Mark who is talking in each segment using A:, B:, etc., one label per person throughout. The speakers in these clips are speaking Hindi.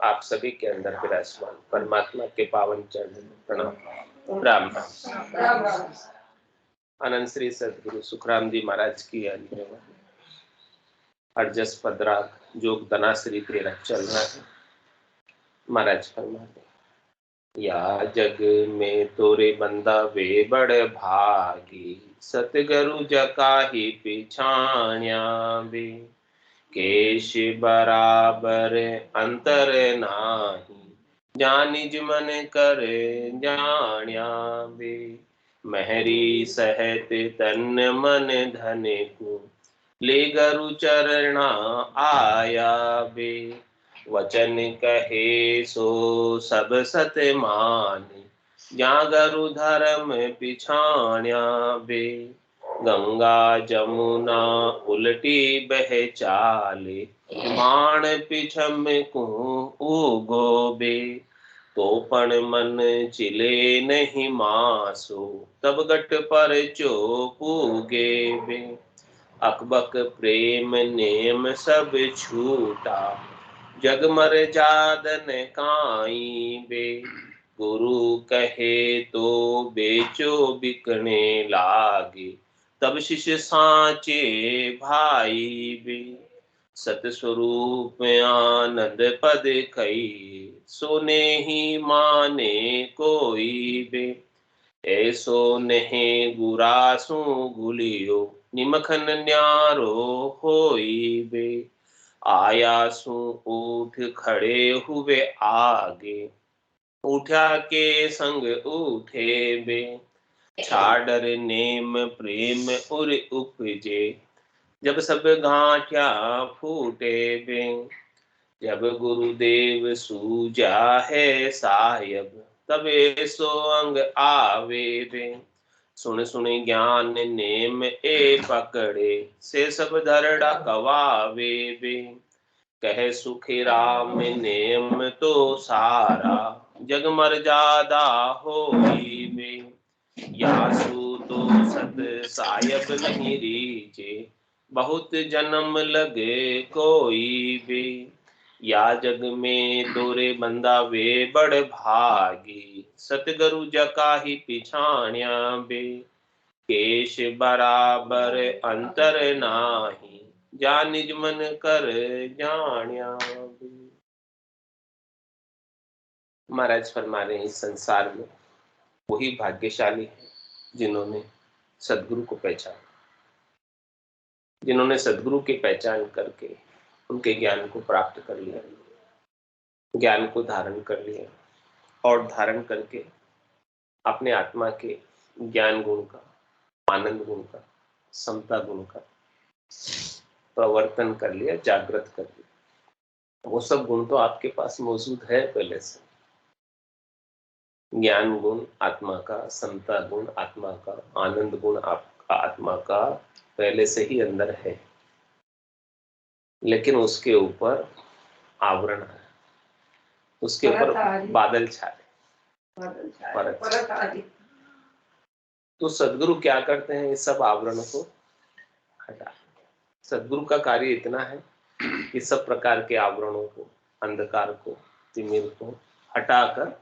A: आप सभी के अंदर विराजमान परमात्मा के पावन चरण में प्रणाम। राम राम। अनंत श्री सदगुरु सुखराम जी महाराज की अर्जस पदराग जोग धनाश्री तेरा चल रहा है। महाराज फरमाते या जग में तोरे बंदा वे बड़ भागी, सतगुरु जका ही पिछाण्या बे। केश बराबर अंतर नाही, जान निज मन कर जाण्या बे। महरी सहत तन मन धन को, ले गुरु चरणा आया बे। वचन कहे सो सब सत माने, जा गुरु धर्म पिछाण्या बे। गंगा जमुना उल्टी बह चाले, बाण पिछम को उगो बे। तोपन मन चिले नहीं मासो, तब गट पर चोपूगे बे। अकबक प्रेम नेम सब छूटा, जग मर जादन काई बे। गुरु कहे तो बेचो बिकने लागे, तब शिष्य साचे भाई बे। सतस्वरूप आनंद पद कई, सोने ही माने कोई बे। ऐसो नहीं गुरासु गुलियो, निमखन न्यारो होई बे। आयासु उठ खड़े हुए आगे, उठा के संग उठे बे। छाडर नेम प्रेम उर उपजे, जब सब गांठिया फूटे बे। जब गुरुदेव सूजा है साहेब, तब सो अंग आवे बे। सुन सुन ज्ञान नेम ए पकड़े, से सब धरड़ा कवावे बे। कह सुखी राम नेम तो सारा, जग मर जादा होई बे। यासु तो सत सायब नहीं रीचे, बहुत जन्म लगे कोई बे। या जग में तोरे बंदा वे बड़ भागी, सतगुरु जका ही पिछाण्या बे। केश बराबर अंतर नाही, जा निज मन कर जाण्या बे। महाराज फरमा रहे हैं इस संसार में वही भाग्यशाली है जिन्होंने सदगुरु को पहचाना, जिन्होंने सदगुरु की पहचान करके उनके ज्ञान को प्राप्त कर लिया, ज्ञान को धारण कर लिया और धारण करके अपने आत्मा के ज्ञान गुण का, आनंद गुण का, समता गुण का प्रवर्तन कर लिया, जागृत कर लिया। वो सब गुण तो आपके पास मौजूद है पहले से। ज्ञान गुण आत्मा का, समता गुण आत्मा का, आनंद गुण आपका आत्मा का पहले से ही अंदर है, लेकिन उसके ऊपर आवरण है, उसके ऊपर बादल छाए, परत। तो सदगुरु क्या करते हैं, इस सब आवरण को हटा। सदगुरु का कार्य इतना है कि सब प्रकार के आवरणों को, अंधकार को, तिमिर को हटाकर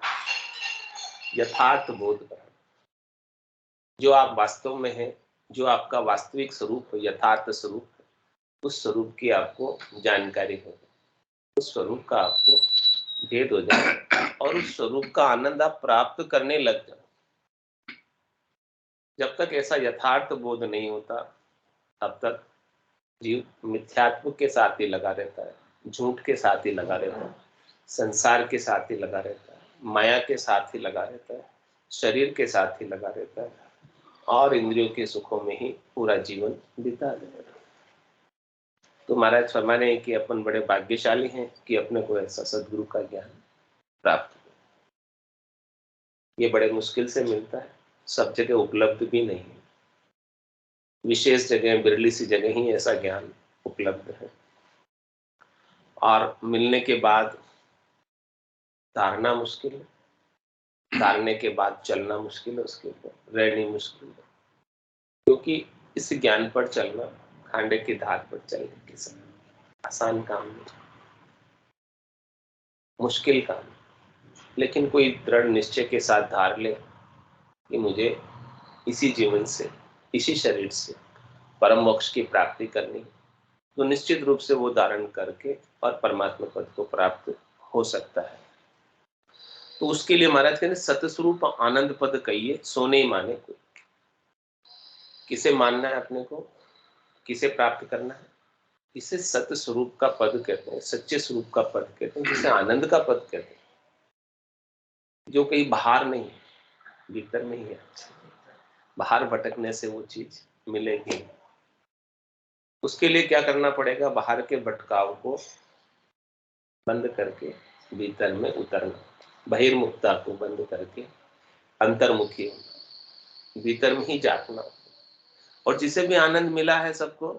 A: यथार्थ बोध कराना। जो आप वास्तव में हैं, जो आपका वास्तविक स्वरूप है, यथार्थ स्वरूप है, उस स्वरूप की आपको जानकारी हो, उस स्वरूप का आपको भेद हो जाए और उस स्वरूप का आनंद आप प्राप्त करने लग जाओ। जब तक ऐसा यथार्थ बोध नहीं होता तब तक जीव मिथ्यात्व के साथ ही लगा रहता है, झूठ के साथ ही लगा रहता है, संसार के साथ ही लगा रहता है, माया के साथ ही लगा रहता है, शरीर के साथ ही लगा रहता है और इंद्रियों के सुखों में ही पूरा जीवन बिता देता है। तो महाराज फरमा रहे हैं कि अपन बड़े भाग्यशाली हैं कि अपने को ऐसा सदगुरु का ज्ञान प्राप्त हो। ये बड़े मुश्किल से मिलता है, सब जगह उपलब्ध भी नहीं है। विशेष जगह, बिरली सी जगह ही ऐसा ज्ञान उपलब्ध है और मिलने के बाद धारना मुश्किल है, धारने के बाद चलना मुश्किल है, उसके ऊपर रहनी मुश्किल है, क्योंकि इस ज्ञान पर चलना खांडे की धार पर चलने के समान। आसान काम नहीं, मुश्किल काम, लेकिन कोई दृढ़ निश्चय के साथ धार ले कि मुझे इसी जीवन से, इसी शरीर से परम मोक्ष की प्राप्ति करनी, तो निश्चित रूप से वो धारण करके और परमात्मा पद को प्राप्त हो सकता है। तो उसके लिए महाराज कहते सतस्वरूप आनंद पद कहिए सोने ही माने को। किसे मानना है अपने को, किसे प्राप्त करना है? इसे सत्य स्वरूप का पद कहते हैं, सच्चे स्वरूप का पद कहते हैं, जिसे आनंद का पद कहते हैं, जो कहीं बाहर नहीं है, भीतर में ही है। बाहर भटकने से वो चीज मिलेगी। उसके लिए क्या करना पड़ेगा? बाहर के भटकाव को बंद करके भीतर में उतरना, बहिर्मुखता को बंद करके अंतर्मुखी होना, भीतर में ही जागना। और जिसे भी आनंद मिला है सबको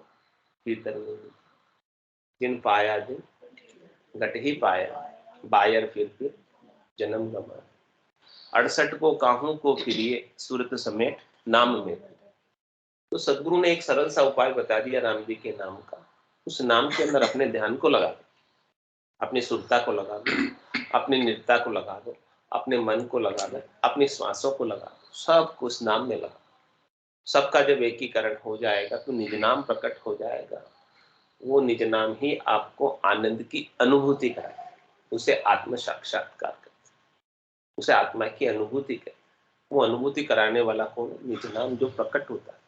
A: भीतर में ही। जिन पाया दिन घट ही पाया, बायर फिर जन्म गमा। 68 को काहू को फिरिए सूरत समेत नाम में। तो सदगुरु ने एक सरल सा उपाय बता दिया राम जी के नाम का। उस नाम के अंदर अपने ध्यान को लगा दो, अपनी सुरता को लगा दो, अपनी निरता को लगा दो, अपने मन को लगा दो, अपनी श्वासों को लगा दो, सब कुछ नाम में लगा। सबका जब एकीकरण हो जाएगा तो निज नाम प्रकट हो जाएगा। वो निज नाम ही आपको आनंद की अनुभूति कराए, उसे आत्म साक्षात्कार कर, उसे आत्मा की अनुभूति कर। वो अनुभूति कराने वाला कौन? निज नाम जो प्रकट होता है,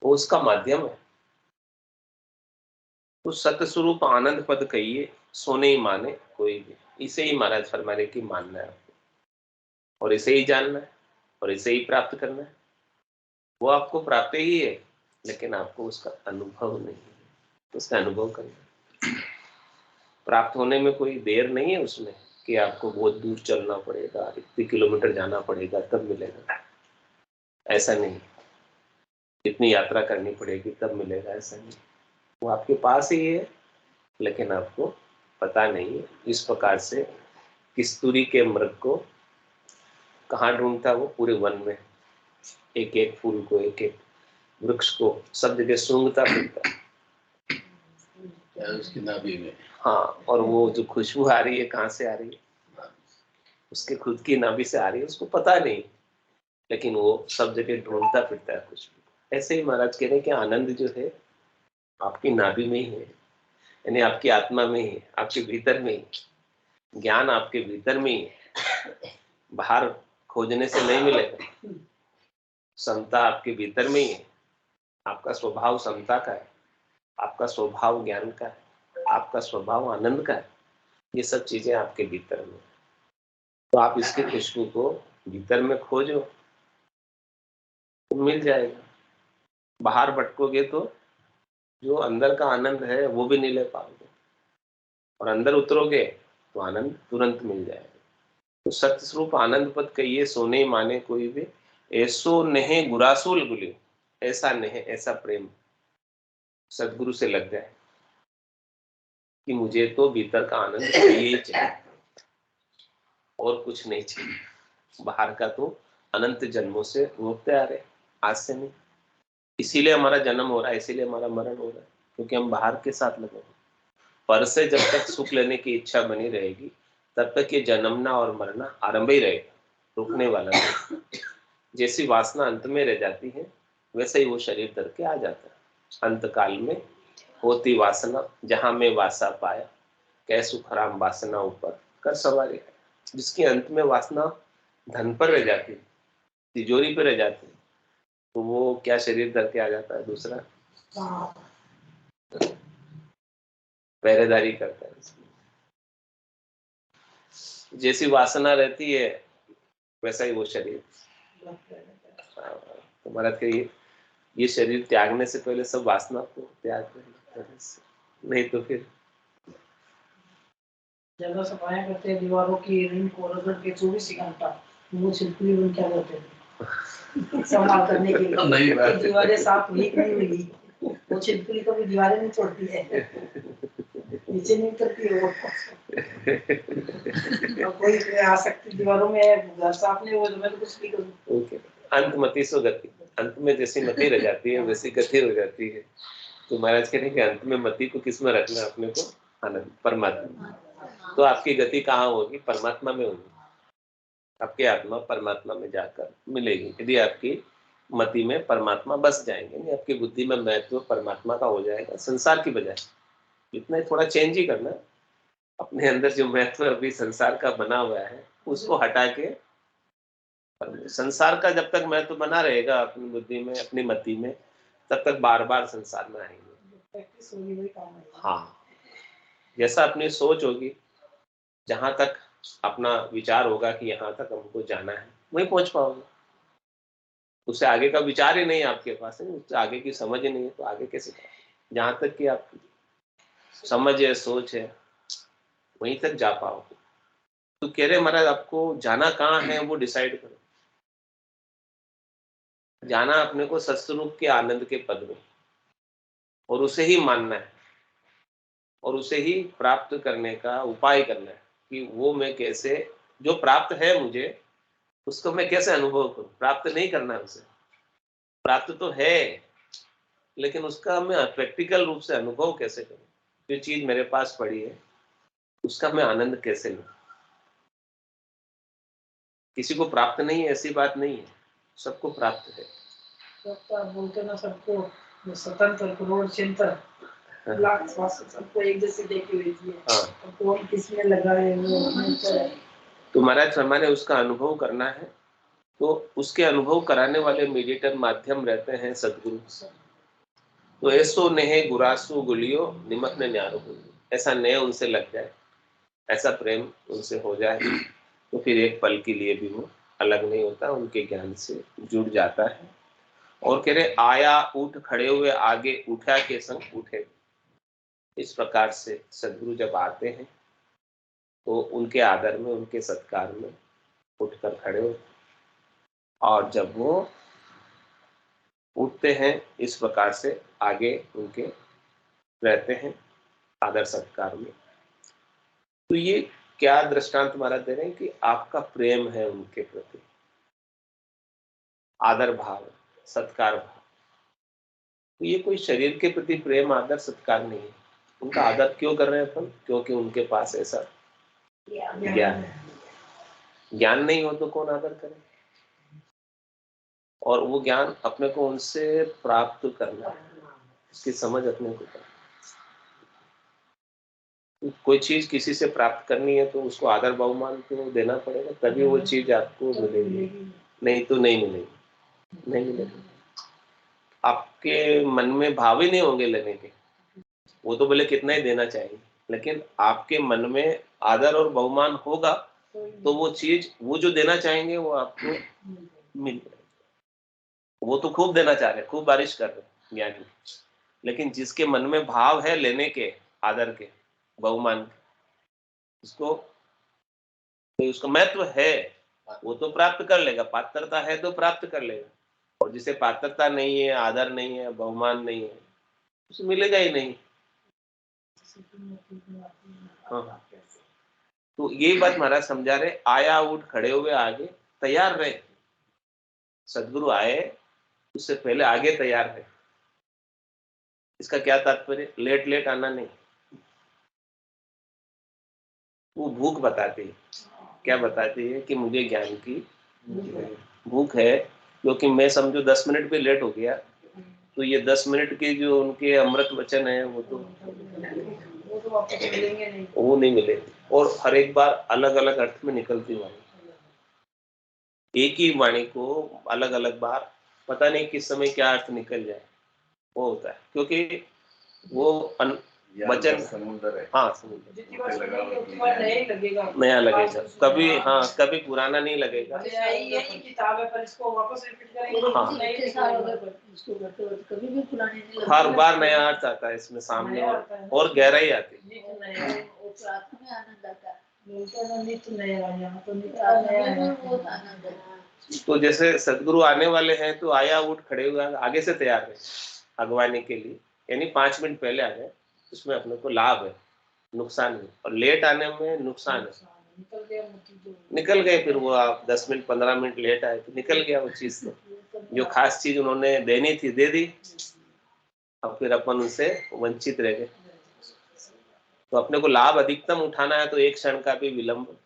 A: वो उसका माध्यम है। तो सतस्वरूप आनंद पद कहिए सोने ही माने कोई भी। इसे ही महाराज फरमा रहे कि मानना है आपको, और इसे ही जानना है, और इसे ही प्राप्त करना है। वो आपको प्राप्त ही है, लेकिन आपको उसका अनुभव नहीं है, तो उसका अनुभव करना। प्राप्त होने में कोई देर नहीं है उसमें कि आपको बहुत दूर चलना पड़ेगा, इतने किलोमीटर जाना पड़ेगा तब मिलेगा, ऐसा नहीं। इतनी यात्रा करनी पड़ेगी तब मिलेगा, ऐसा नहीं। वो आपके पास ही है, लेकिन आपको पता नहीं है। इस प्रकार से किस्तूरी के मृग को कहाँ ढूंढता? वो पूरे वन में एक एक फूल को, एक एक वृक्ष को सब जगह सूंघता फिरता
B: उसकी नाभि में।
A: हाँ, और वो जो खुशबू आ रही है कहाँ से आ रही है? उसके खुद की नाभि से आ रही है, उसको पता नहीं, लेकिन वो सब जगह ढूंढता फिरता है खुशबू। ऐसे ही महाराज कह रहे हैं कि आनंद जो है आपकी नाभि में ही है, यानी आपकी आत्मा में ही है, आपके भीतर में ही। ज्ञान आपके भीतर में ही है, बाहर खोजने से नहीं मिलेगा। समता आपके भीतर में ही है, आपका स्वभाव समता का है, आपका स्वभाव ज्ञान का है, आपका स्वभाव आनंद का है। ये सब चीजें आपके भीतर में। तो आप इसकी खुशबू को भीतर में खोजो तो मिल जाएगा। बाहर भटकोगे तो जो अंदर का आनंद है वो भी नहीं ले पाओगे, और अंदर उतरोगे तो आनंद तुरंत मिल जाएगा। तो सत्य स्वरूप आनंद पद कहिए सोने माने कोई भी, ऐसो नेहे गुरासुल गुली। ऐसा नेह, ऐसा प्रेम सदगुरु से लग जाए कि मुझे तो भीतर का आनंद चाहिए, और कुछ नहीं चाहिए। बाहर का तो अनंत जन्मों से भोगते आ रहे, आज से नहीं। इसीलिए हमारा जन्म हो रहा है, इसीलिए हमारा मरण हो रहा है, क्योंकि हम बाहर के साथ लगे हैं। पर से जब तक सुख लेने की इच्छा बनी रहेगी तब तक ये जन्मना और मरना आरंभ ही रहेगा, रुकने वाला नहीं। जैसी वासना अंत में रह जाती है वैसे ही वो शरीर धर के आ जाता है। अंत काल में होती वासना जहां में वासा पाया, कै सुखराम वासना ऊपर कर सवारी। जिसकी अंत में वासना धन पर रह जाती है, तिजोरी पर रह जाती है, तो वो क्या शरीर धर के आ जाता है? दूसरा पहरेदारी करता है। जैसी वासना रहती है वैसा ही वो शरीर। तुम्हारा ये शरीर त्यागने से पहले सब वासना को त्याग देना, नहीं तो फिर
C: ज्यादा सफाई करते हैं दीवारों की, रिंग को रगड़ के 24 घंटा वो छिपकली बन क्या करते हैं संभाल करने के लिए। नहीं बात, दीवारें साफ हुई नहीं हुई, वो छिपकली कभी दीवारें नहीं छोड़ती है, नीचे नहीं उतरती है वो। कोई आ सकती दीवारों में, घर साफ नहीं हुआ तो मैं तो कुछ नहीं करूँ।
A: अंत मति सो गति, अंत में जैसी मति रह जाती है वैसी गति हो जाती है। तो महाराज कहने के अंत में मति को किस में रखना है अपने को? आनंद, परमात्मा। तो आपकी गति कहाँ होगी? परमात्मा में होगी। आपकी आत्मा परमात्मा में जाकर मिलेगी यदि आपकी मति में परमात्मा बस जाएंगे, नहीं आपकी बुद्धि में महत्व परमात्मा का हो जाएगा संसार की बजाय। इतना ही थोड़ा चेंज ही करना, अपने अंदर जो महत्व अभी संसार का बना हुआ है उसको हटा के, संसार का जब तक महत्व बना रहेगा अपनी बुद्धि में अपनी मति में, तब तक बार बार संसार में आएंगे। हाँ, जैसा अपनी सोच होगी, जहां तक अपना विचार होगा कि यहाँ तक हमको जाना है, वहीं पहुंच पाओगे। उससे आगे का विचार ही नहीं आपके पास है, उससे आगे की समझ ही नहीं है, तो आगे कैसे पाओगे? जहां तक कि आपकी समझ है सोच है वहीं तक जा पाओगे। तो कह रहे महाराज आपको जाना कहाँ है वो डिसाइड करो। जाना अपने को सत्स्वरूप के आनंद के पद में, और उसे ही मानना है और उसे ही प्राप्त करने का उपाय करना है कि वो मैं कैसे, जो प्राप्त है मुझे उसको मैं कैसे अनुभव करूं। प्राप्त नहीं करना है उसे, प्राप्त तो है लेकिन उसका मैं प्रैक्टिकल रूप से अनुभव कैसे करूं। जो चीज मेरे पास पड़ी है उसका मैं आनंद कैसे लूं। किसी को प्राप्त नहीं है ऐसी बात नहीं है, सबको प्राप्त है।
C: तो आप बोलते ना सबको स्वतंत्र करोड़ चिंतन लाख सबको एक जैसे देख लीजिए।
A: हाँ,
C: तो कौन किसमें लगा है वो अपने ऊपर है।
A: तो महाराज हमारे उसका अनुभव करना है, तो उसके अनुभव कराने वाले मीडिएटर माध्यम रहते हैं सदगुरु। तो ऐसो नेहे गुरासु गुलियो निमग्न न्यारो गुलियो, ऐसा नेह उनसे लग जाए, ऐसा प्रेम उनसे हो जाए, तो फिर एक पल के लिए भी वो अलग नहीं होता, उनके ज्ञान से जुड़ जाता है। और कह रहे आया उठ खड़े हुए आगे उठा के संग उठे। इस प्रकार से सदगुरु जब आते हैं तो उनके आदर में उनके सत्कार में उठकर खड़े होते, और जब वो उठते हैं इस प्रकार से आगे उनके रहते हैं आदर सत्कार में। तो ये क्या दृष्टांत हमारा दे रहे हैं कि आपका प्रेम है उनके प्रति, आदर भाव सत्कार भाव। तो ये कोई शरीर के प्रति प्रेम आदर सत्कार नहीं है। उनका आदर क्यों कर रहे हैं अपन? क्योंकि उनके पास ऐसा ज्ञान है। ज्ञान नहीं हो तो कौन आदर करे? और वो ज्ञान अपने को उनसे प्राप्त करना है, इसकी समझ अपने को करना। कोई चीज किसी से प्राप्त करनी है तो उसको आदर बहुमान तो देना पड़ेगा, तभी वो चीज आपको मिलेगी, नहीं तो नहीं मिलेगी, नहीं मिलेगी। आपके मन में भाव ही नहीं होंगे लेने के, वो तो बोले कितना ही देना चाहिए, लेकिन आपके मन में आदर और बहुमान होगा तो वो चीज, वो जो देना चाहेंगे वो आपको मिल जाएगी। वो तो खूब देना चाह रहे, खूब बारिश कर रहे ज्ञानी, लेकिन जिसके मन में भाव है लेने के, आदर के, बहुमान के, उसको तो उसका महत्व है, वो तो प्राप्त कर लेगा। पात्रता है तो प्राप्त कर लेगा, और जिसे पात्रता नहीं है, आदर नहीं है, बहुमान नहीं है, उसे मिलेगा ही नहीं। हाँ, तो यही बात महाराज समझा रहे, आया उठ खड़े हुए आगे तैयार रहे। सदगुरु आए उससे पहले आगे तैयार रहे। इसका क्या तात्पर्य? लेट लेट आना नहीं। वो भूख बताती है। क्या बताती है? कि मुझे ज्ञान की भूख है, क्योंकि मैं समझो 10 मिनट भी लेट हो गया तो ये 10 मिनट के जो उनके अमृत वचन है वो तो वो नहीं मिले। और हर एक बार अलग अलग अर्थ में निकलती वाणी, एक ही वाणी को अलग अलग बार पता नहीं किस समय क्या अर्थ निकल जाए, वो होता है। क्योंकि वो वचन समुद्र है। हाँ, समुद्र नया लगेगा कभी, हाँ कभी पुराना नहीं लगेगा। हाँ, हर बार नया अर्थ आता है इसमें सामने, और गहराई आती है। तो जैसे सदगुरु आने वाले हैं तो आया उठ खड़े हुए आगे से तैयार है अगवाने के लिए, यानी 5 मिनट पहले आ जाए, उसमें अपने को लाभ है, नुकसान नहीं। और लेट आने में नुकसान है, निकल गए फिर वो, आप 10 मिनट 15 मिनट लेट आए तो निकल गया वो चीज। तो जो खास चीज उन्होंने देनी थी दे दी, अब फिर अपन उनसे वंचित रह गए। तो अपने को लाभ अधिकतम उठाना है तो एक क्षण का भी विलंब,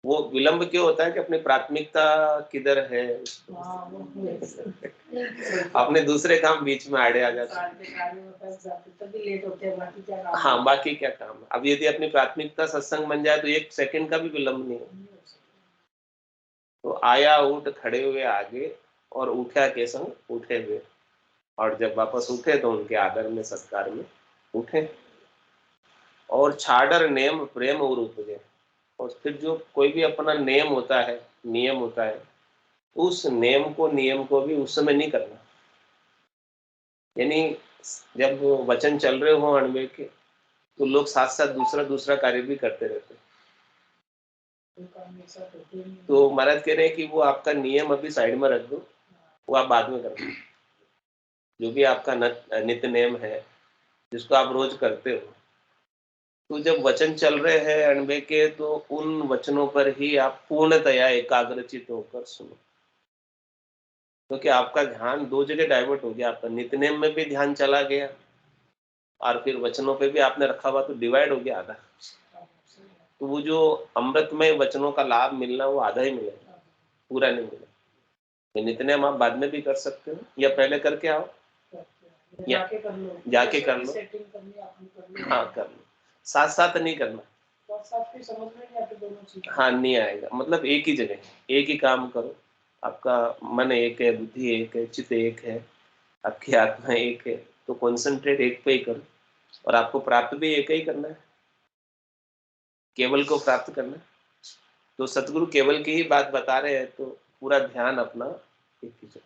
A: वो विलंब क्यों होता है कि अपनी प्राथमिकता किधर है, अपने दूसरे काम बीच में आड़े आ जाते हैं। हाँ, बाकी क्या काम। अब यदि अपनी प्राथमिकता सत्संग बन जाए तो एक सेकंड का भी विलंब नहीं है। तो आया उठ खड़े हुए आगे और उठा के संग उठे हुए, और जब वापस उठे तो उनके आदर में सत्कार में उठे। और छाडर नेम प्रेम और उपजे। और फिर जो कोई भी अपना नेम होता है, नियम होता है, उस नियम को भी उस समय नहीं करना। यानी जब वचन चल रहे हो अणवे के, तो लोग साथ साथ दूसरा कार्य भी करते रहते हैं। तो महाराज कह रहे हैं कि वो आपका नियम अभी साइड में रख दो, वो आप बाद में करना। जो भी आपका नित्य नेम है जिसको आप रोज करते हो, तो जब वचन चल रहे हैं अणवे के, तो उन वचनों पर ही आप पूर्णतया एकाग्रचित होकर सुनो। क्योंकि आपका ध्यान दो जगह डाइवर्ट हो गया, आपका नित्यनेम में भी ध्यान चला गया और फिर वचनों पे भी आपने रखा हुआ, तो डिवाइड हो गया आधा। तो वो जो अमृतमय वचनों का लाभ मिलना वो आधा ही मिलेगा, पूरा नहीं मिलेगा। तो नित्यनेम आप बाद में भी कर सकते हो या पहले करके आओ, या जाके कर लो। हाँ, कर लो, साथ साथ नहीं करना। हाँ, नहीं आएगा। मतलब एक ही जगह एक ही काम करो। आपका मन एक है, बुद्धि एक है, चित्त एक है, आपकी आत्मा एक है, तो कॉन्सेंट्रेट एक पे ही करो। और आपको प्राप्त भी एक ही करना है, केवल को प्राप्त करना है। तो सतगुरु केवल की ही बात बता रहे हैं, तो पूरा ध्यान अपना एक ही जगह।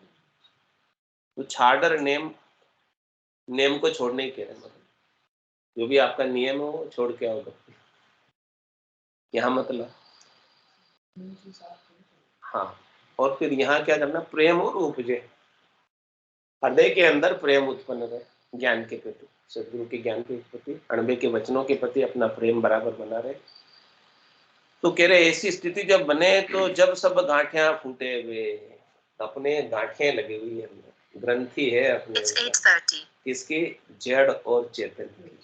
A: तो छाडर नेम को छोड़ने के रहे, मतलब जो भी आपका नियम हो वो छोड़ के आओ। यहाँ मतलब हाँ। और फिर यहाँ क्या करना, प्रेम और उपजे। हृदय के अंदर प्रेम उत्पन्न रहे ज्ञान के प्रति, सदगुरु के ज्ञान के प्रति, अणबे के वचनों के प्रति अपना प्रेम बराबर बना रहे। तो कह रहे ऐसी स्थिति जब बने, तो जब सब गांठियां फूटे हुए, अपने गांठें लगी हुई है, ग्रंथि है अपने, किसकी, जड़ और चेतन की,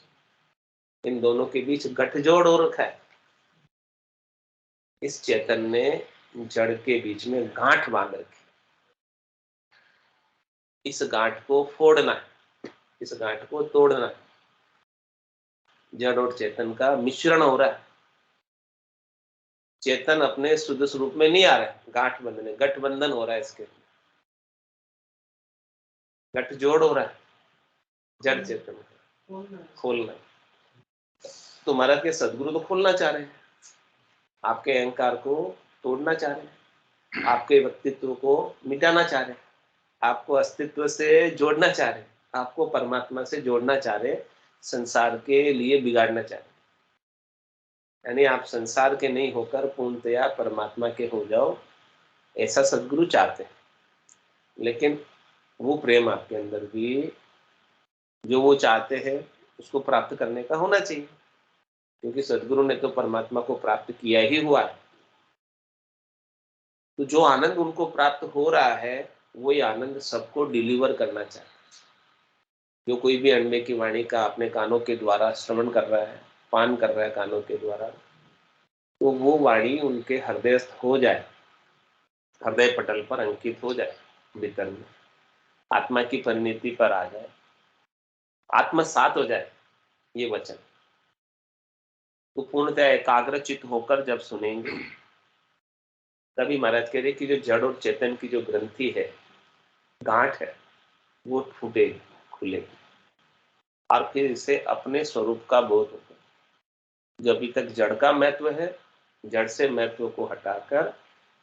A: इन दोनों के बीच गठजोड़ हो रखा है। इस चेतन ने जड़ के बीच में गांठ बांध रखी। इस गांठ को फोड़ना है, इस गांठ को तोड़ना है। जड़ और चेतन का मिश्रण हो रहा है। चेतन अपने शुद्ध स्वरूप में नहीं आ रहा है, गांठ बंधने, गठबंधन हो रहा है, इसके गठजोड़ हो रहा है। जड़ चेतन खोलना। तो महाराज के सदगुरु तो खोलना चाह रहे हैं, आपके अहंकार को तोड़ना चाह रहे हैं, आपके व्यक्तित्व को मिटाना चाह रहे हैं, आपको अस्तित्व से जोड़ना चाह रहे हैं, आपको परमात्मा से जोड़ना चाह रहे हैं, संसार के लिए बिगाड़ना चाह रहे हैं। यानी आप संसार के नहीं होकर पूर्णतया परमात्मा के हो जाओ, ऐसा सदगुरु चाहते हैं। लेकिन वो प्रेम आपके अंदर भी जो वो चाहते हैं उसको प्राप्त करने का होना चाहिए, क्योंकि सदगुरु ने तो परमात्मा को प्राप्त किया ही हुआ है। तो जो आनंद उनको प्राप्त हो रहा है, वही आनंद सबको डिलीवर करना चाहिए। जो कोई भी अण्डे की वाणी का अपने कानों के द्वारा श्रवण कर रहा है, पान कर रहा है कानों के द्वारा, तो वो वाणी उनके हृदयस्थ हो जाए, हृदय पटल पर अंकित हो जाए, भीतर में आत्मा की परिणति पर आ जाए, आत्मसात हो जाए ये वचन। तो पूर्णतः एकाग्रचित होकर जब सुनेंगे, तभी महाराज कह रहे कि जो जड़ और चेतन की जो ग्रंथि है, गांठ है, वो फूटेगी, खुलेगी, और फिर इसे अपने स्वरूप का बोध होगा। जो अभी तक जड़ का महत्व है, जड़ से महत्व को हटाकर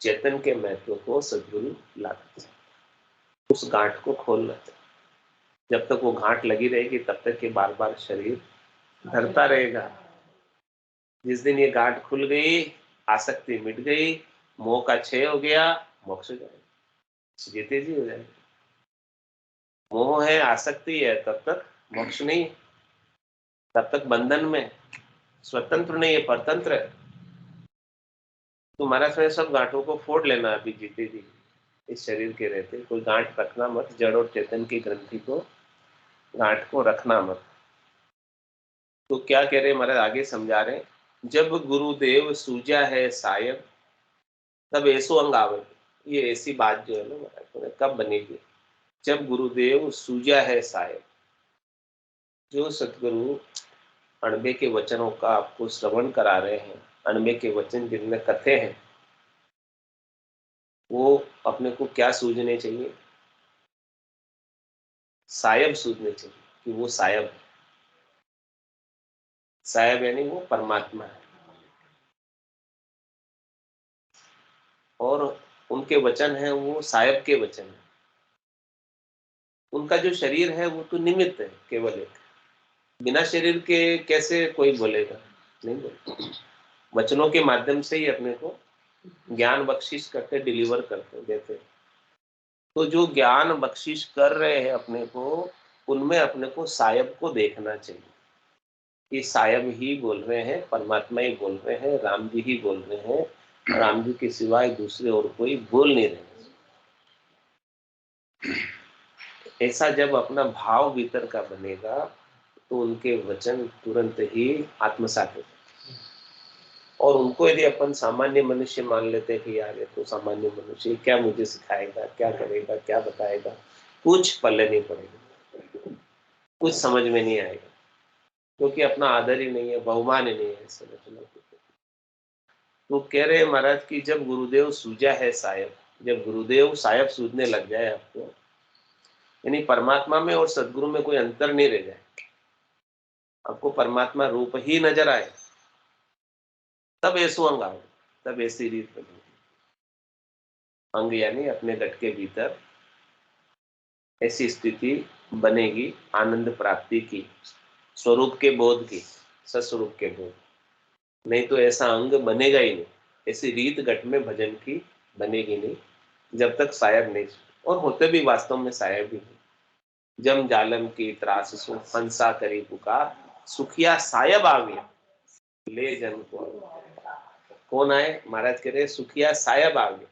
A: चेतन के महत्व को सदगुरु लाते हैं। उस गांठ को खोलना चाहिए। जब तक वो गांठ लगी रहेगी तब तक के बार बार शरीर धरता रहेगा। जिस दिन ये गांठ खुल गई, आसक्ति मिट गई, मोह का क्षय हो गया, मोक्ष हो जाएगा, जीते जी हो जाएगा। मोह है, आसक्ति है, तब तक मोक्ष नहीं, तब तक बंधन में, स्वतंत्र नहीं है, परतंत्र है। तो महाराज ने सब गांठों को फोड़ लेना अभी जीते जी, इस शरीर के रहते कोई गांठ रखना मत, जड़ और चेतन की ग्रंथि को गांठ को रखना मत। तो क्या कह रहे महाराज, आगे समझा रहे, जब गुरुदेव सूजा है सायब तब ऐसो अंग आवे। ये ऐसी बात जो है ना महाराज कब बनेगी, जब गुरुदेव सूजा है सायब। जो सतगुरु अणबे के वचनों का आपको श्रवण करा रहे हैं, अणबे के वचन जिनमें कथे हैं, वो अपने को क्या सूझने चाहिए, सायब सूझने चाहिए कि वो सायब है। सायब यानी वो परमात्मा है, और उनके वचन है वो सायब के वचन है। उनका जो शरीर है वो तो निमित्त है केवल एक, बिना शरीर के कैसे कोई बोलेगा, नहीं बोलेगा। वचनों के माध्यम से ही अपने को ज्ञान बख्शिश करते, डिलीवर करते, देते। तो जो ज्ञान बख्शिश कर रहे हैं अपने को, उनमें अपने को सायब को देखना चाहिए कि सायब ही बोल रहे हैं, परमात्मा ही बोल रहे हैं, राम जी ही बोल रहे हैं, राम जी के सिवाय दूसरे और कोई बोल नहीं रहे। ऐसा जब अपना भाव भीतर का बनेगा तो उनके वचन तुरंत ही आत्मसात हो जाते। और उनको यदि अपन सामान्य मनुष्य मान लेते हैं कि यार ये तो सामान्य मनुष्य, क्या मुझे सिखाएगा, क्या करेगा, क्या बताएगा, कुछ पल्ले नहीं पड़ेगा, कुछ समझ में नहीं आएगा, क्योंकि अपना आदर ही नहीं है, बहुमान ही नहीं है ऐसे वचनों को। तो कह रहे हैं महाराज कि जब गुरुदेव सूझा है सायब, जब गुरुदेव सायब सूझने लग जाए आपको, यानी परमात्मा में और सदगुरु में कोई अंतर नहीं रह जाए, आपको परमात्मा रूप ही नजर आए, तब ऐसो अंग आए, तब ऐसी रीत बनेगी। अंग यानी अपने गट के भीतर ऐसी स्थिति बनेगी आनंद प्राप्ति की, स्वरूप के बोध की, सस्वरूप के बोध। नहीं तो ऐसा अंग बनेगा ही नहीं, ऐसी रीत गट में भजन की बनेगी नहीं जब तक सायब नहीं। और होते भी वास्तव में सायब ही नहीं। जम जालम की त्रास सु हंसा करी पुकार, सुखिया सायब आ गया ले जन को। कौन आए, महाराज कह रहे सुखिया सायब आ गए।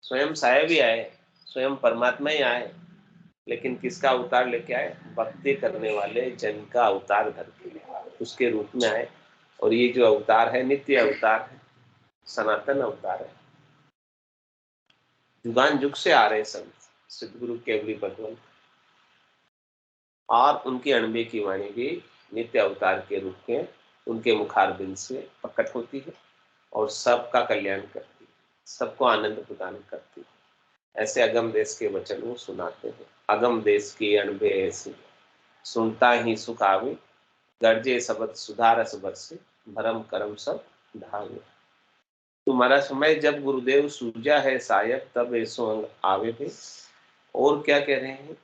A: स्वयं सायब ही आए, स्वयं परमात्मा ही आए, लेकिन किसका अवतार लेके आए, भक्ति करने वाले जन का अवतार धर के उसके रूप में आए। और ये जो अवतार है नित्य अवतार है, सनातन अवतार है, युगान युग से आ रहे संत सदगुरु केवली भगवान, और उनकी अणबे की वाणी भी नित्य अवतार के रूप में उनके मुखारबिंद से प्रकट होती है और सबका कल्याण करती है, सबको आनंद प्रदान करती है। ऐसे अगम देश के वचन वो सुनाते हैं। अगम देश की अणबे ऐसी, सुनता ही सुख आवे, गर्जे शब्द सुधारस बरसे, भरम करम सब ढावे। तुम्हारा समय जब गुरुदेव सूझा है सायब तब ऐसो अंग आवे थे। और क्या कह रहे हैं,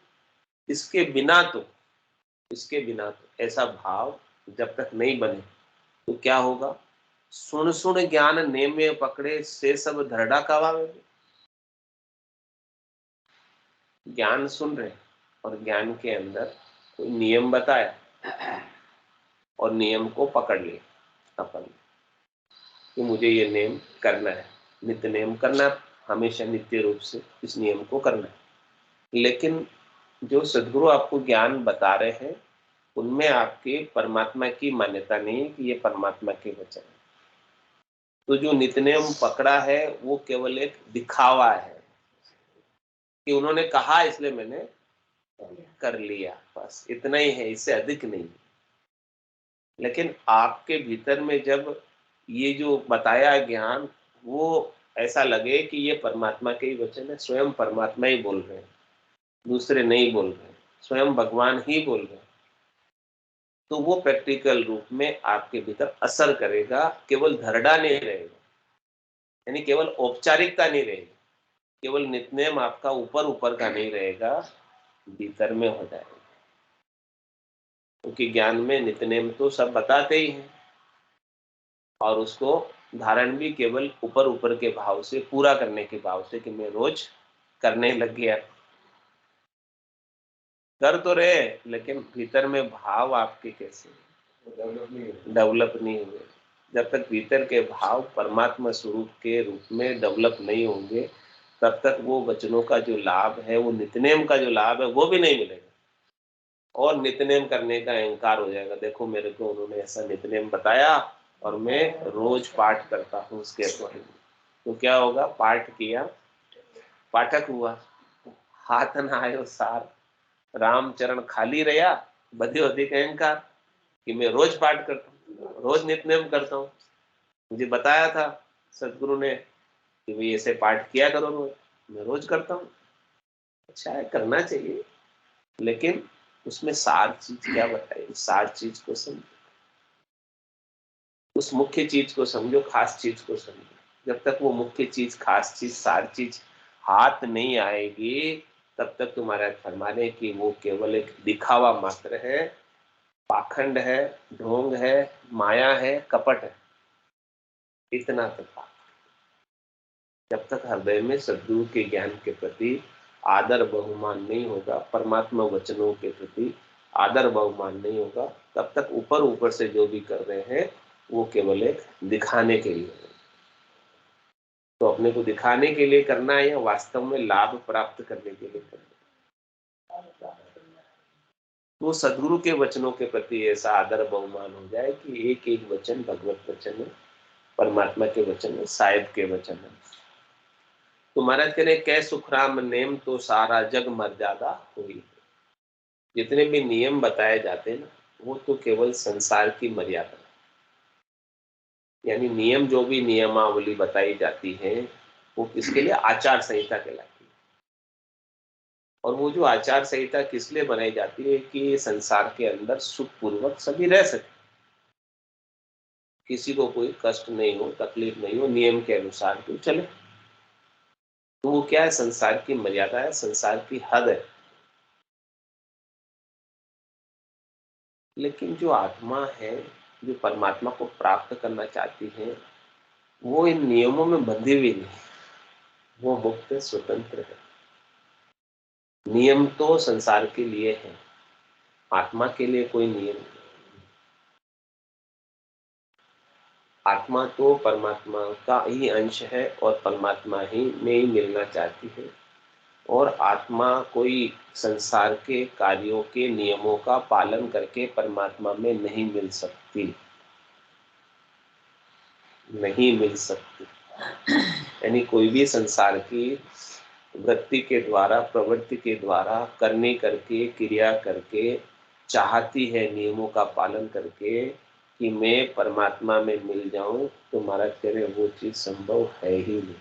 A: इसके बिना तो, इसके बिना तो ऐसा भाव जब तक नहीं बने तो क्या होगा, सुन सुन ज्ञान नेमे पकड़े से सब धरड़ा कवावे। ज्ञान सुन रहे और ज्ञान के अंदर कोई नियम बताया और नियम को पकड़ लिया अपन कि मुझे ये नियम करना है, नित्य नियम करना है, हमेशा नित्य रूप से इस नियम को करना है। लेकिन जो सदगुरु आपको ज्ञान बता रहे हैं उनमें आपके परमात्मा की मान्यता नहीं है कि ये परमात्मा के वचन है। तो जो नित्य नियम पकड़ा है वो केवल एक दिखावा है कि उन्होंने कहा इसलिए मैंने कर लिया, बस इतना ही है, इससे अधिक नहीं। लेकिन आपके भीतर में जब ये जो बताया ज्ञान वो ऐसा लगे कि ये परमात्मा के ही वचन है, स्वयं परमात्मा ही बोल रहे हैं, दूसरे नहीं बोल रहे, स्वयं भगवान ही बोल रहे हैं, तो वो प्रैक्टिकल रूप में आपके भीतर असर करेगा, केवल धरड़ा नहीं रहेगा, यानी केवल औपचारिकता नहीं रहेगी, केवल नित्यनेम आपका ऊपर ऊपर का नहीं रहेगा, भीतर में हो जाएगा। क्योंकि ज्ञान में नित्यनेम तो सब बताते ही हैं और उसको धारण भी केवल ऊपर ऊपर के भाव से, पूरा करने के भाव से कि मैं रोज करने लग गया, कर तो रहे लेकिन भीतर में भाव आपके कैसे डेवलप नहीं हुए। जब तक भीतर के भाव परमात्मा स्वरूप के रूप में डेवलप नहीं होंगे तब तक वो वचनों का जो लाभ है, वो नित्यनेम का जो लाभ है वो भी नहीं मिलेगा। और नित्यनेम करने का अहंकार हो जाएगा, देखो मेरे को उन्होंने ऐसा नित्यनेम बताया और मैं रोज पाठ करता हूँ उसके अकॉर्डिंग। तो क्या होगा, पाठ किया, पाठक हुआ, हाथ न आयो सार, राम चरण खाली रहा, बधियो अधिक अहंकार, कि मैं रोज पाठ करता हूँ, रोज नित्यनेम करता हूँ। मुझे बताया था सदगुरु ने कि भाई ऐसे पाठ किया करो रोज, मैं रोज करता हूँ। अच्छा है, करना चाहिए, लेकिन उसमें सार चीज क्या बताई, उस सार चीज को समझो, उस मुख्य चीज को समझो, खास चीज को समझो। जब तक वो मुख्य चीज, खास चीज, सार चीज हाथ नहीं आएगी, तब तक तुम्हारा फरमाने की वो केवल एक दिखावा मात्र है, पाखंड है, ढोंग है, माया है, कपट है, इतना तक। जब तक हृदय में सद्गुरु के ज्ञान के प्रति आदर बहुमान नहीं होगा, परमात्मा वचनों के प्रति आदर बहुमान नहीं होगा, तब तक ऊपर ऊपर से जो भी कर रहे हैं वो केवल एक दिखाने के लिए है। तो अपने को दिखाने के लिए करना है या वास्तव में लाभ प्राप्त करने के लिए करना है? तो सदगुरु के वचनों के प्रति ऐसा आदर बहुमान हो जाए कि एक एक वचन भगवत वचन है, परमात्मा के वचन है, साहिब के वचन है। तो महाराज कह रहे, कै सुखराम नेम तो सारा जग मर्यादा हुई। जितने भी नियम बताए जाते हैं ना, वो तो केवल संसार की मर्यादा, यानी नियम, जो भी नियमावली बताई जाती है वो किसके लिए, आचार संहिता कहलाती है। और वो जो आचार संहिता किस लिए बनाई जाती है, कि संसार के अंदर सुखपूर्वक सभी रह सके, किसी को कोई कष्ट नहीं हो, तकलीफ नहीं हो, नियम के अनुसार तो चले। तो वो क्या है, संसार की मर्यादा है, संसार की हद है। लेकिन जो आत्मा है, जो परमात्मा को प्राप्त करना चाहती है, वो इन नियमों में बंधी हुई नहीं, वो मुक्त स्वतंत्र है। नियम तो संसार के लिए है, आत्मा के लिए कोई नियम नहीं। आत्मा तो परमात्मा का ही अंश है और परमात्मा ही में ही मिलना चाहती है, और आत्मा कोई संसार के कार्यों के नियमों का पालन करके परमात्मा में नहीं मिल सकती, नहीं मिल सकती। यानी कोई भी संसार की वृत्ति के द्वारा, प्रवृत्ति के द्वारा, करने करके, क्रिया करके चाहती है नियमों का पालन करके कि मैं परमात्मा में मिल जाऊं, तो महाराज कह रहे वो चीज संभव है ही नहीं।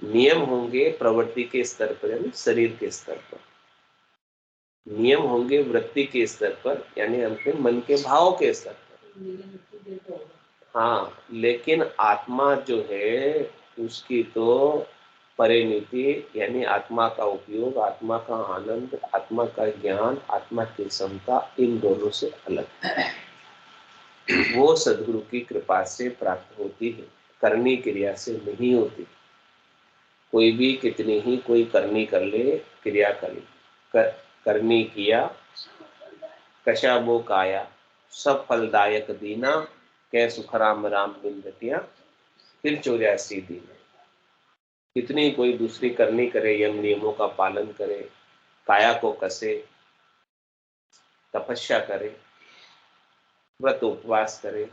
A: नियम होंगे प्रवृत्ति के स्तर पर, यानी शरीर के स्तर पर, नियम होंगे वृत्ति के स्तर पर, यानी हमके मन के भाव के स्तर पर। हाँ, लेकिन आत्मा जो है उसकी तो परिणति, यानी आत्मा का उपयोग, आत्मा का आनंद, आत्मा का ज्ञान, आत्मा की क्षमता, इन दोनों से अलग है। वो सदगुरु की कृपा से प्राप्त होती है, करनी क्रिया से नहीं होती। कोई भी कितनी ही कोई करनी कर ले, क्रिया करनी किया, कशा वो काया, सब फलदायक दीना, कै सुखराम राम बिन रतिया, फिर 84 दिन। कितनी कोई दूसरी करनी करे, यम नियमों का पालन करे, काया को कसे, तपस्या करे, व्रत उपवास करे,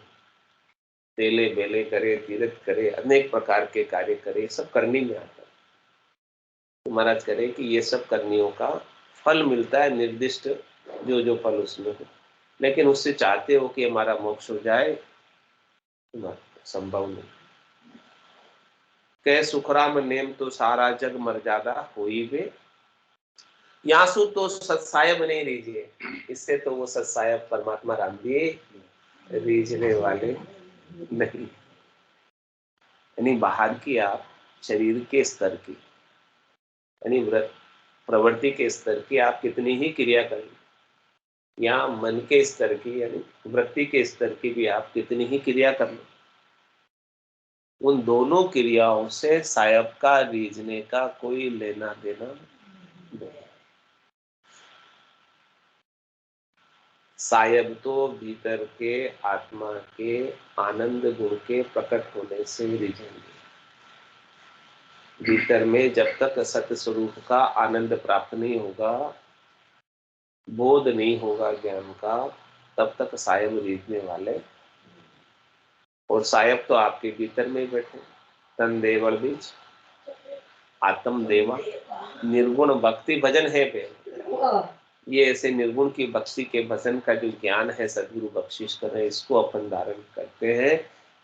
A: तेले बेले करे, तीर्थ करे, अनेक प्रकार के कार्य करे, सब करनी में आता है। तो महाराज करे कि ये सब करनियों का फल मिलता है निर्दिष्ट, जो जो फल उसमें हो, लेकिन उससे चाहते हो कि हमारा मोक्ष हो जाए, संभव नहीं। कै सुखराम नेम तो सारा जग मर्यादा होई वे, यासु तो सत्सायब नहीं रीझिए, इससे तो वो सत्सायब परमात्मा राम भी रीझने वाले नहीं। यानी बाहर की, आप शरीर के स्तर की, यानी प्रवृत्ति के स्तर की आप कितनी ही क्रिया करें, या मन के स्तर की, यानी वृत्ति के स्तर की भी आप कितनी ही क्रिया कर लो, उन दोनों क्रियाओं से सायब का रीझने का कोई लेना देना नहीं। सायब तो भीतर के आत्मा के आनंद गुण के प्रकट होने से रिझेंगे। भीतर में जब तक सत्य स्वरूप का आनंद प्राप्त नहीं होगा, बोध नहीं होगा ज्ञान का, तब तक सायब रीझने वाले। और सायब तो आपके भीतर में ही बैठे, तन देवल बीच आत्म देवा। निर्गुण भक्ति भजन है पे, ये ऐसे निर्गुण की भक्ति के भजन का जो ज्ञान है सदगुरु बख्शिश कर रहे हैं, इसको अपन धारण करते हैं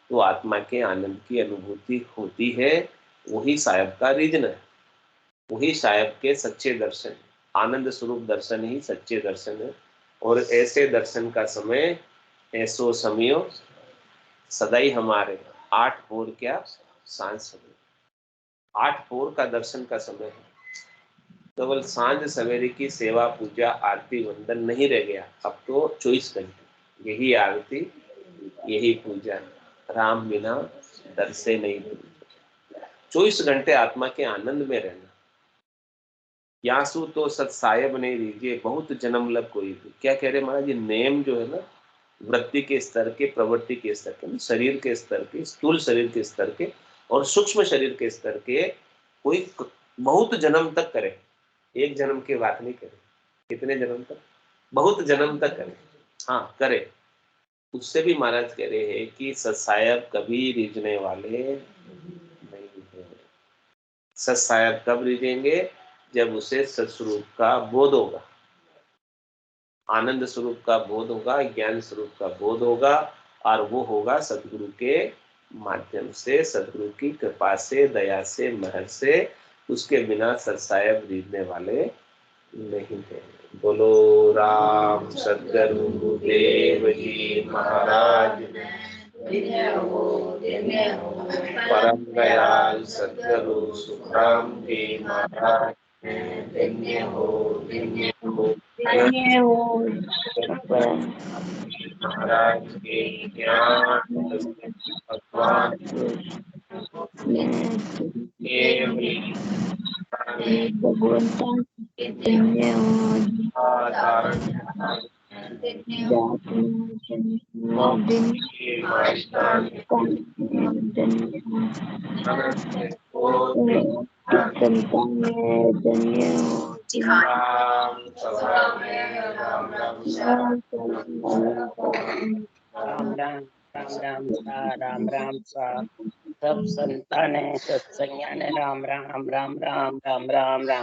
A: तो आत्मा के आनंद की अनुभूति होती है। वही साहेब का रीजन है, वही साहेब के सच्चे दर्शन, आनंद स्वरूप दर्शन ही सच्चे दर्शन है। और ऐसे दर्शन का समय ऐसो समयो सदाई हमारे 8 भोर क्या सांझ समय, 8 भोर का दर्शन का समय है। केवल सांझ सवेरे की सेवा पूजा आरती वंदन नहीं रह गया, अब तो 24 घंटे यही आरती यही पूजा, राम बिना दर्शे नहीं दूर। 24 घंटे आत्मा के आनंद में रहना। यासु तो सत्सायब नहीं लीजिए, बहुत जन्म लग कोई भी। क्या कह रहे महाराज, ये नेम जो है ना, वृत्ति के स्तर के, प्रवृत्ति के स्तर के, शरीर के स्तर के, स्थूल शरीर के स्तर के और सूक्ष्म शरीर के स्तर के, कोई बहुत जन्म तक करे, एक जन्म की बात नहीं करे। कितने जन्म तक? बहुत जन्म तक करे, हाँ करे। उससे भी महाराज कह रहे हैं कि सत्सायब कभी रिझने वाले नहीं है। सत्सायब कब रिझेंगे? जब उसे सत्स्वरूप का बोध होगा, आनंद स्वरूप का बोध होगा, ज्ञान स्वरूप का बोध होगा, और वो होगा सदगुरु के माध्यम से, सदगुरु की कृपा से, दया से, महर से। उसके बिना सत्सायब रिझने वाले नहीं है। बोलो राम सद्गुरु देव जी महाराज, परम दयाल सद्गुरु सुखराम जी महाराज, धन्य हो धन्य हो महाराज के ज्ञान भगवान के
B: राम राम सा सब संतान है, सत्संज्ञान है। राम राम राम राम राम राम राम राम।